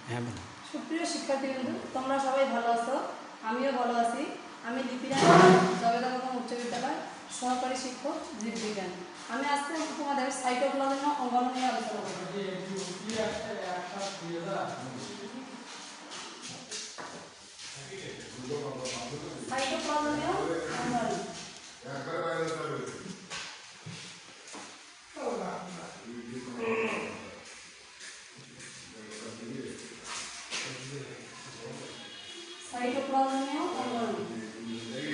হ্যাঁ বলো। সুপ্রিয় শিক্ষার্থীবৃন্দ, তোমরা সবাই ভালো আছো, আমিও ভালো আছি। আমি লিপিরা জবেদা বেগম উচ্চ বিদ্যালয় সহকারী শিক্ষক জীববিজ্ঞান। আমি আজকে তোমাদের সাইটোপ্লাজম অঙ্গাণু নিয়ে আলোচনা করব। সাইটোপ্লাজমীয় অঙ্গাণু সাইটোপ্লাজমীয় অঙ্গাণু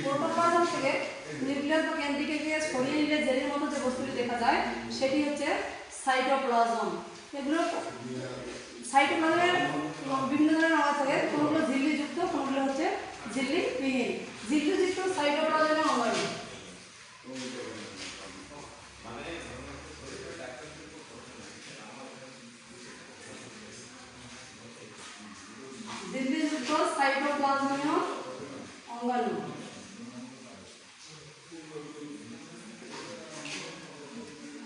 প্রোটোপ্লাজম থেকে নিউক্লিয়াস বা কেন্দ্রিকে গিয়ে ছড়িয়ে নিলে জেলের মতো যে বস্তুটি দেখা যায় সেটি হচ্ছে সাইটোপ্লাজম। এগুলো সাইটোপ্লাজমের বিভিন্ন ধরনের নাম থাকে, কোনগুলো ঝিল্লিযুক্ত, কোনগুলো হচ্ছে ঝিল্লিবিহীন। ঝিল্লিযুক্ত সাইটোপ্লাজমের অঙ্গাণু। ঝিল্লিযুক্ত সাইটোপ্লাজমীয় অঙ্গাণু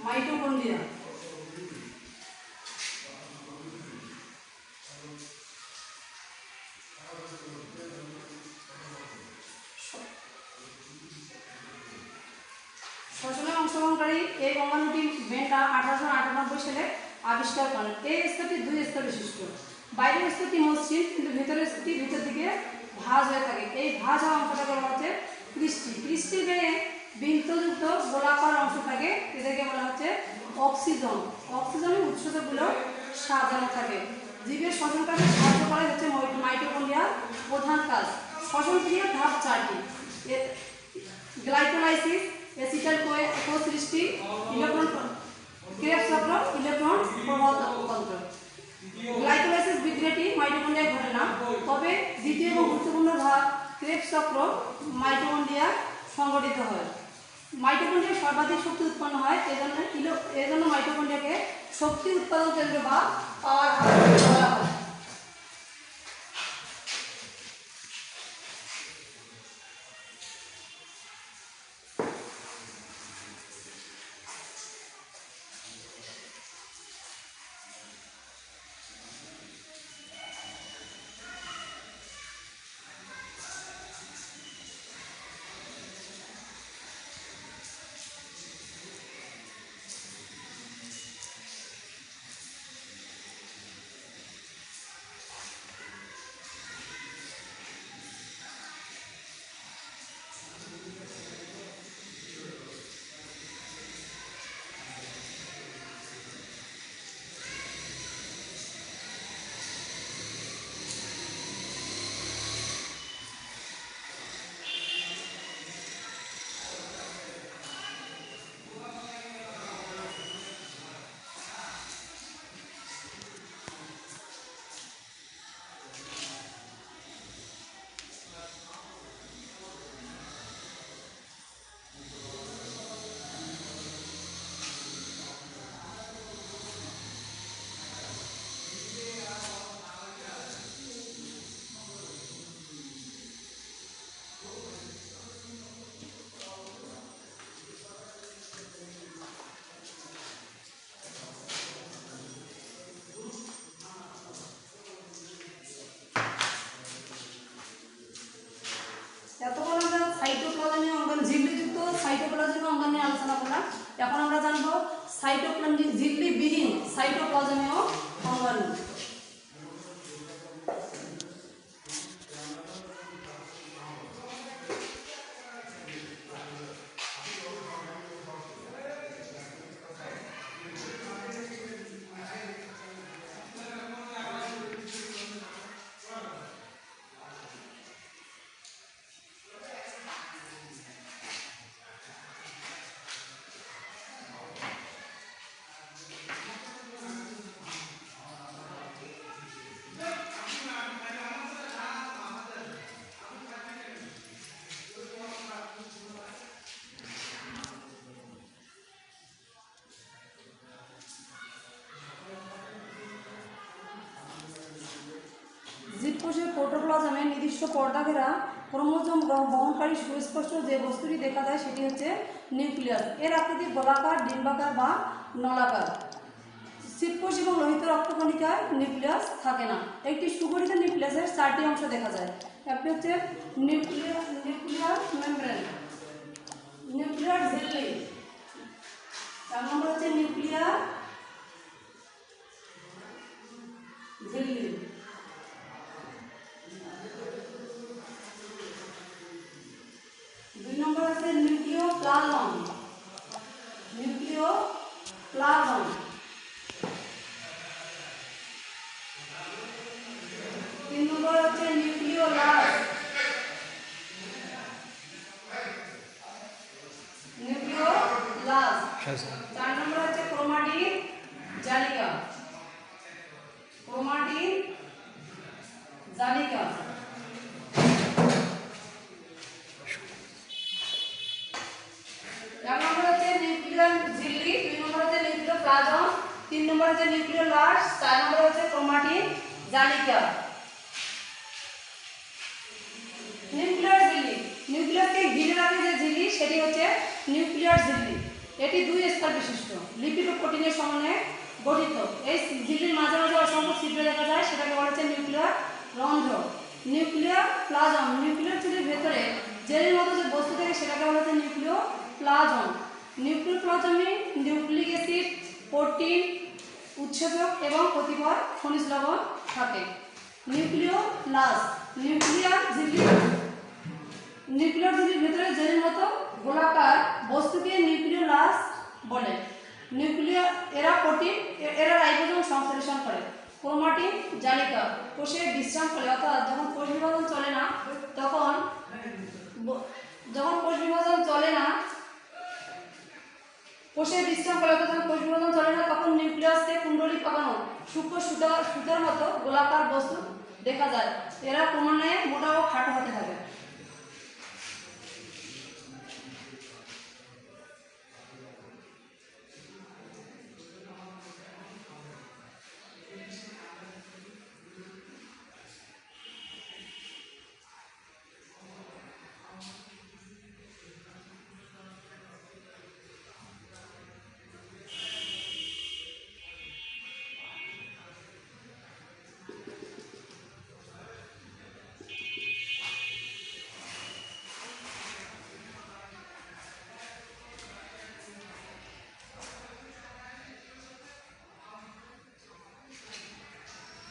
মাইটোকন্ড্রিয়া। শ্বসনে অংশগ্রহণকারী এই অঙ্গাণুটি বেন্টা 1898 সালে আবিষ্কার করেন। এই স্তরটি দুই স্তর বিশিষ্ট। বাইরের স্তরটি মসৃণ, কিন্তু ভেতরের স্তরটি ভিতর দিকে ভাঁজ হয়ে থাকে। এই ভাঁজ হওয়া অংশটাকে বলা হচ্ছে ক্রিস্টি। ক্রিস্টির গায়ে বৃন্তযুক্ত গোলাকার অংশ থাকে, এদেরকে বলা হচ্ছে অক্সিজন। অক্সিজনের উৎসগুলো সাজানো থাকে। জীবের শ্বসন কাজে সাহায্য করা হচ্ছে মাইটোকন্ড্রিয়ার প্রধান কাজ। শ্বসন ক্রিয়ার ধাপ 4টি: গ্লাইকোলাইসিস, অ্যাসিটাইল কোষ সৃষ্টি, ইলেকট্রন ক্রেবস চক্র, ইলেকট্রন প্রবাহতন্ত্র। গ্লাইকোলাইসিস বিক্রিয়াটি মাইটোকন্ড্রিয়ায় ঘটে না, তবে দ্বিতীয় এবং গুরুত্বপূর্ণ ধাপ ক্রেবস চক্র মাইটোকন্ড্রিয়া সংগঠিত হয়। মাইটোকন্ড্রিয়া সর্বাধিক শক্তি উৎপন্ন হয়, এজন্য মাইটোকন্ড্রিয়াকে শক্তি উৎপাদন কেন্দ্র বা পাওয়ার হাউস বলা হয়। এতক্ষণ আমরা সাইটোপ্লাজমীয় অঙ্গাণু, ঝিল্লিযুক্ত সাইটোপ্লাজমীয় অঙ্গাণু নিয়ে আলোচনা করলাম। এখন আমরা জানবো ঝিল্লিবিহীন সাইটোপ্লাজমীয় অঙ্গাণু। জীবকোষের প্রোটোপ্লাজমে নির্দিষ্ট পর্দাঘেরা ক্রোমোজোম বহনকারী সুস্পষ্ট যে বস্তুটি দেখা যায় সেটি হচ্ছে নিউক্লিয়াস। এর আকৃতি গোলাকার, ডিম্বাকার বা নলাকার। শ্বেতকোষ এবং লোহিত রক্তকণিকার নিউক্লিয়াস থাকে না। একটি সুগঠিত নিউক্লিয়াসের 4টি অংশ দেখা যায়। একটি হচ্ছে নিউক্লিয়ার মেমব্রেন, নিউক্লিয়ার ঝিল্লি, 4 নম্বর হচ্ছে নিউক্লিয়ার ঝিল্লি, 2 নম্বর হচ্ছে নিউক্লিওপ্লাজম, নিউক্লিওপ্লাজম, 3 নম্বর হচ্ছে নিউক্লিওলাস, নিউক্লিওলাস, 4 নম্বর হচ্ছে ক্রোমাটিন জালিকা, ক্রোমাটিন জালিকা, 1 নম্বর হচ্ছে নিউক্লিয়ার ঝিল্লি, 2 নম্বর হচ্ছে নিউক্লিওপ্লাজম, 3 নম্বর হচ্ছে নিউক্লিওলাস, 4 নম্বর হচ্ছে ক্রোমাটিন জালিকা। নিউক্লিয়ার ঝিল্লি, নিউক্লিয়াসকে ঘিরে রাখে যে ঝিল্লি সেটি হচ্ছে নিউক্লিয়ার ঝিল্লি। এটি 2 স্তর বিশিষ্ট লিপিড ও প্রোটিনের সমন্বয়ে গঠিত। এই ঝিল্লির মাঝে মাঝে অসংখ্য ছিদ্র দেখা যায়, সেটাকে বলা হচ্ছে নিউক্লিয়ার রন্ধ্র। নিউক্লিয়ার প্লাজম, নিউক্লিয়ার ঝিল্লির ভেতরে জেলের মতো যে বস্তু থাকে সেটাকে বলা হচ্ছে নিউক্লিওপ্লাজম। নিউক্লিওপ্লাজমে নিউক্লিক অ্যাসিড, প্রোটিন, উৎসেচক এবং কতিপয় খনিজ লবণ থাকে। নিউক্লিওলাস, নিউক্লিয়ার ঝিল্লি, নিউক্লিয়ার ঝিল্লির ভেতরে জেলের মতো গোলাকার বস্তুকে নিউক্লিওলাস বলে। এরা প্রোটিন, এরা রাইবোজোম সংশ্লেষণ করে। ক্রোমাটিন জালিকা, কোষে বিশ্রাম ফলে, অর্থাৎ যখন কোষ বিভাজন চলে না তখন কোষে বিশ্রাম ফলে, অর্থাৎ যখন কোষ বিভাজন চলে না তখন নিউক্লিয়াসে কুণ্ডলী পাকানো সূক্ষ্ম সুতার মতো গোলাকার বস্তু দেখা যায়। এরা ক্রমান্বয়ে মোটা ও খাটো হতে থাকে।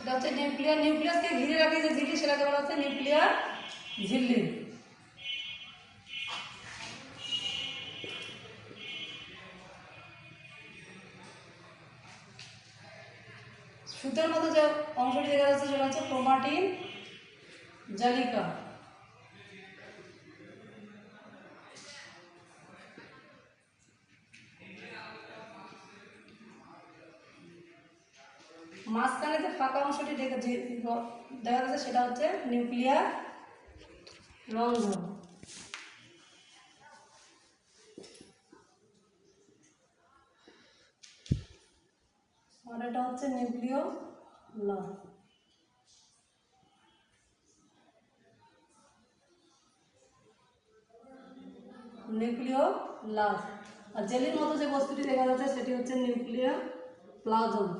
এটা হচ্ছে নিউক্লিয়ার, নিউক্লিয়াসকে ঘিরে রাখে যে ঝিল্লি সেটাকে বলা হচ্ছে নিউক্লিয়ার ঝিল্লি। সুতার মতো যে অংশটি দেখা যাচ্ছে সেটা হচ্ছে ক্রোমাটিন জালিকা। মাঝখানে যে ফাঁকা অংশটি দেখা যাচ্ছে সেটা হচ্ছে নিউক্লিয়ার রন্ধ্র। আর এটা হচ্ছে নিউক্লিওলাস। নিউক্লিওলাস, আর জেলির মতো যে বস্তুটি দেখা যাচ্ছে সেটি হচ্ছে নিউক্লিওপ্লাজম।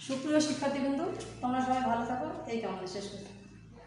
সুপ্রিয় শিক্ষার্থীবৃন্দ, তোমরা সবাই ভালো থাকো, এই কামনা শেষ করছি।